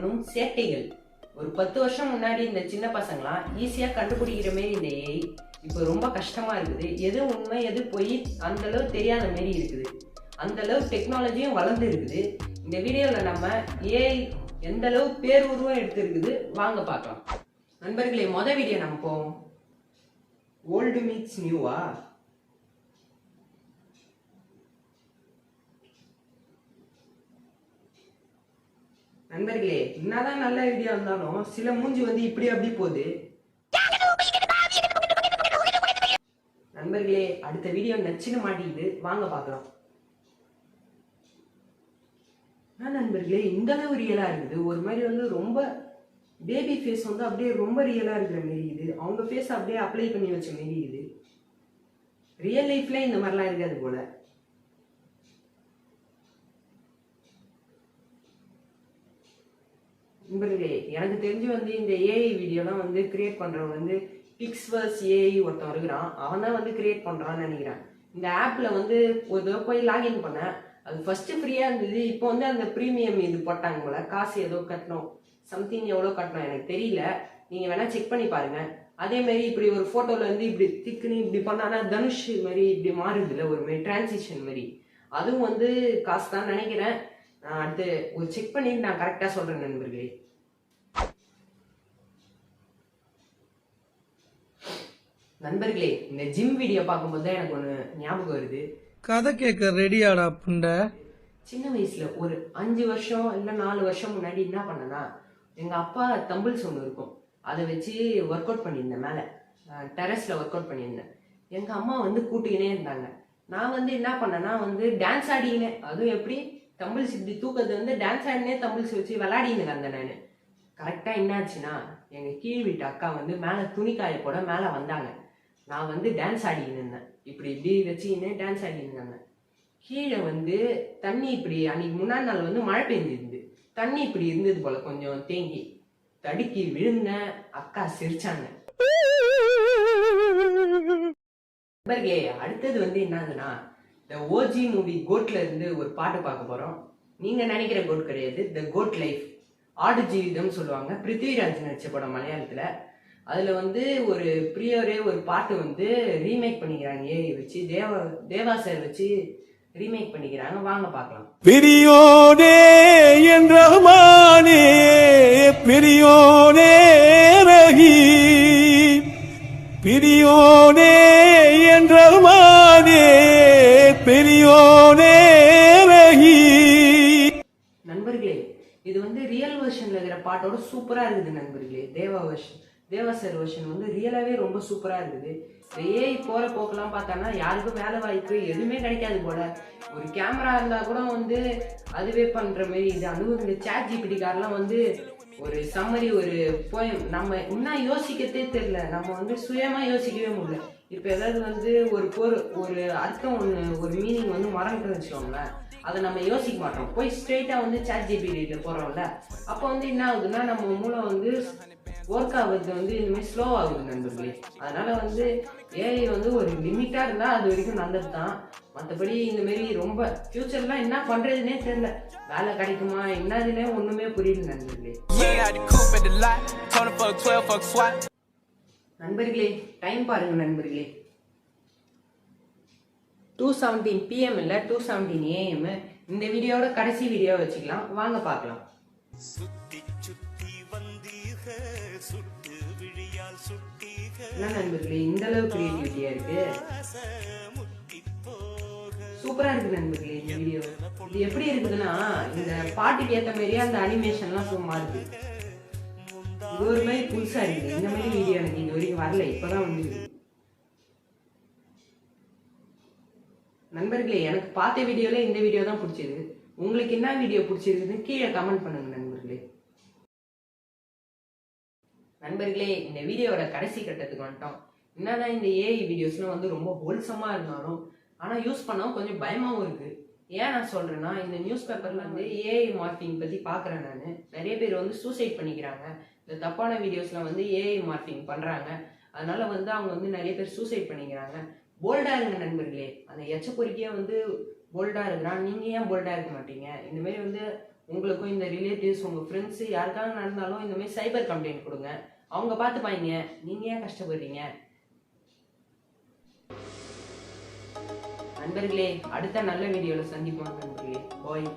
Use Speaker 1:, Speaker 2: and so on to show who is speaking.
Speaker 1: பண்ணும் சேட்டைகள். ஒரு 10 வருஷம் முன்னாடி இந்த சின்ன பசங்களாம் ஈஸியாக கண்டுபிடிக்கிற மாரி இந்த ஏஐ இப்போ ரொம்ப கஷ்டமா இருக்குது. எது உண்மை எது பொய் அந்த அளவு தெரியாத மாரி இருக்குது. அந்த அளவு டெக்னாலஜியும் வளர்ந்து இருக்குது. இந்த வீடியோவில் நம்ம ஏஐ எந்த அளவு பேருருவம் எடுத்துருக்குது வாங்க பார்க்கலாம். நண்பர்களே, வீடியோ நம்ம போவோம். ஓல்டு மீட்ஸ் நியூவா? நண்பர்களே, என்னதான் நல்ல வீடியோ இருந்தாலும் சில மூஞ்சி வந்து இப்படி அப்படி போகுது. நண்பர்களே, அடுத்த வீடியோ நச்சுன்னு மாட்டிக்குது, வாங்க பார்க்கலாம். நண்பர்களே, இந்த அளவு ரியலா இருக்குது. ஒரு மாதிரி வந்து ரொம்ப பேபி ஃபேஸ் வந்து அப்படியே ரொம்ப ரியலா இருக்கிற மாரி இது. அவங்க ஃபேஸ் அப்படியே அப்ளை பண்ணி வச்ச மாரி இது. ரியல் லைஃப்ல இந்த மாதிரிலாம் இருக்காது போல. நண்பர்களே, எனக்கு தெரிஞ்சு வந்து இந்த ஏஐ வீடியோலாம் வந்து கிரியேட் பண்றவங்க வந்து பிக்ஸ்வர்ஸ் ஏஐ ஒருத்தன் இருக்கிறான். அவன் தான் வந்து கிரியேட் பண்றான்னு நினைக்கிறேன். இந்த ஆப்ல வந்து ஒரு தடவை போய் லாகின் பண்ணேன். அது ஃபர்ஸ்ட் ஃப்ரீயா இருந்தது. இப்போ வந்து அந்த ப்ரீமியம் இது போட்டாங்க போல. காசு ஏதோ கட்டணும், சம்திங் எவ்வளோ கட்டணும் எனக்கு தெரியல. நீங்க வேணா செக் பண்ணி பாருங்க. அதே மாதிரி இப்படி ஒரு போட்டோல வந்து இப்படி திக்குன்னு இப்படி பண்ணானா தனுஷ் மாதிரி இப்படி மாறுது இல்லை, ஒரு மாதிரி டிரான்சிஷன் மாதிரி. அதுவும் வந்து காசு தான் நினைக்கிறேன். நான் அடுத்து ஒரு செக் பண்ணிட்டு நான் கரெக்டா சொல்றேன் நண்பர்களே. நண்பர்களே, இந்த ஜிம் வீடியோ பார்க்கும்போது தான் எனக்கு ஒன்று ஞாபகம் வருது.
Speaker 2: கதை கேட்க ரெடியாடா புண்ட. சின்ன
Speaker 1: வயசுல ஒரு 5 வருஷம் இல்லை 4 வருஷம் முன்னாடி என்ன பண்ணனா, எங்க அப்பா தம்பிள்ஸ் ஒன்று இருக்கும், அதை வச்சு ஒர்க் அவுட் பண்ணியிருந்தேன். மேலே டெரஸ்ல ஒர்க் அவுட் பண்ணியிருந்தேன். எங்க அம்மா வந்து கூட்டிக்கினே இருந்தாங்க. நான் வந்து என்ன பண்ணேன்னா வந்து டான்ஸ் ஆடிக்கினேன். அதுவும் எப்படி தம்பிள்ஸ் இப்படி தூக்கிறது வந்து டான்ஸ் ஆடினே தம்பிள்ஸ் வச்சு விளையாடின்னு வந்தேன் நான். கரெக்டா என்னாச்சுன்னா, எங்க கீழ் வீட்டு அக்கா வந்து மேலே துணி காய போட மேலே வந்தாங்க. நான் வந்து டான்ஸ் ஆடிக்கின்னு இருந்தேன். இப்படி இப்படி வச்சுக்கின்னு டான்ஸ் ஆடிக்கின்னு இருந்தேன். கீழே வந்து தண்ணி இப்படி அன்னைக்கு முன்னாடி நாள் வந்து மழை பெஞ்சிருந்து தண்ணி இப்படி இருந்தது போல, கொஞ்சம் தேங்கி தடுக்கி விழுந்த அக்கா சிரிச்சாங்க. அடுத்தது வந்து என்னதுன்னா, இந்த ஓஜி மூவி கோட்ல இருந்து ஒரு பாட்டு பார்க்க போறோம். நீங்க நினைக்கிற கோட் கிடையாது, த கோட் லைஃப், ஆடு ஜீவிதம் சொல்லுவாங்க. பிருத்விராஜ் நடிச்ச படம் மலையாளத்துல. அதுல வந்து ஒரு பிரியரே ஒரு பாட்டு வந்து ரீமேக் பண்ணிக்கிறாங்க. ஏஐ வச்சு தேவா சார் வச்சு ரீமேக் பண்ணிக்கிறாங்க. வாங்க பார்க்கலாம்.
Speaker 2: பிரியோனே என்றமானே பிரியோனே ரஹி, பிரியோனே என்றமானே பிரியோனே ரஹி.
Speaker 1: நண்பர்களே, இது வந்து ரியல் வெர்ஷன்ல இருக்கிற பாட்டோட சூப்பரா இருக்குது நண்பர்களே. தேவா சார் வெர்ஷன் வந்து ரியலாவே ரொம்ப சூப்பரா இருக்குது. ஏஐ போற போக்கெல்லாம் பார்த்தானா யாருக்கும் வேலை வாய்ப்பு எதுவுமே கிடைக்காது போல. ஒரு கேமரா இருந்தா கூட வந்து அதுவே பண்ற மாதிரி இது. அதுவும் இந்த சாட் ஜிபிடி காரெல்லாம் வந்து ஒரு சம்மரி ஒரு போயம் நம்ம இன்னும் யோசிக்கத்தே தெரியல. நம்ம வந்து சுயமா யோசிக்கவே முடியல. இப்ப ஏதாவது வந்து ஒரு அர்த்தம் ஒண்ணு, ஒரு மீனிங் வந்து மறந்துட்டு வச்சுக்கோங்களேன், அதை நம்ம யோசிக்க மாட்டோம். போய் ஸ்ட்ரெயிட்டா வந்து சாட் ஜிபிடில போறோம்ல, அப்போ வந்து என்ன ஆகுதுன்னா நம்ம மூளை வந்து ஒர்க் ஆகுறது வந்து இந்த மாதிரி ஸ்லோ ஆகுது நண்பர்களே. அதனால வந்து ஏஐ வந்து ஒரு லிமிட்டா இருந்தா அது வரைக்கும் நல்லது தான். மற்றபடி இந்த மாதிரி ரொம்ப ஃபியூச்சர்லாம் என்ன பண்றதுன்னே தெரியல. வேலை கிடைக்குமா என்னதுன்னே ஒண்ணுமே புரியல நண்பர்களே. நண்பர்களே, டைம் பாருங்க நண்பர்களே. 2:17 PM இல்ல 2:17 AM. இந்த வீடியோட கடைசி வீடியோ வச்சுக்கலாம், வாங்க பார்க்கலாம். என்ன நண்பர்களே, இந்த அளவு கிரியேட்டிவிட்டியா இருக்கு, சூப்பரா இருக்கு நண்பர்களே. இந்த வீடியோ இது எப்படி இருக்குதுன்னா, இந்த பாட்டுக்கு ஏத்த மாதிரியே அந்த அனிமேஷன்லாம் சும்மா இருக்கு. இது ஒரு மாதிரி புதுசா இருக்குது. இந்த மாதிரி வீடியோ எனக்கு இது வரைக்கும் வரல, இப்பதான் வந்து. நண்பர்களே, எனக்கு பார்த்த வீடியோல இந்த வீடியோ தான் பிடிச்சது. உங்களுக்கு என்ன வீடியோ பிடிச்சிருக்குன்னு கீழே கமெண்ட் பண்ணுங்க நண்பர்களே. நண்பர்களே, இந்த வீடியோட கடைசி கட்டத்துக்கு வந்துட்டோம். என்னதான் இந்த ஏஐ வீடியோஸ்லாம் வந்து ரொம்ப ஹோல்சமா இருந்தாலும் ஆனா யூஸ் பண்ணா கொஞ்சம் பயமாவும் இருக்கு. ஏன் நான் சொல்றேன்னா, இந்த நியூஸ் பேப்பர்ல வந்து ஏஐ மார்பிங் பத்தி பாக்குறேன் நானு. நிறைய பேர் வந்து சூசைட் பண்ணிக்கிறாங்க. இந்த தப்பான வீடியோஸ்ல வந்து ஏஐ மார்பிங் பண்றாங்க. அதனால வந்து அவங்க வந்து நிறைய பேர் சூசைட் பண்ணிக்கிறாங்க. போல்டா இருங்க நண்பர்களே. அந்த எச்ச பொறிக்கையே வந்து போல்டா இருக்கிறான், நீங்க ஏன் போல்டா இருக்க மாட்டீங்க? இந்த மாதிரி வந்து உங்களுக்கும் இந்த ரிலேட்டிவ்ஸ் உங்க ஃப்ரெண்ட்ஸ் யாருக்காக நடந்தாலும் இந்த மாதிரி சைபர் கம்ப்ளைண்ட் கொடுங்க. அவங்க பார்த்துப்பாங்க, நீங்க ஏன் கஷ்டப்படுறீங்க? நண்பர்களே, அடுத்த நல்ல வீடியோல சந்திப்போம் நண்பர்களே. பாய்.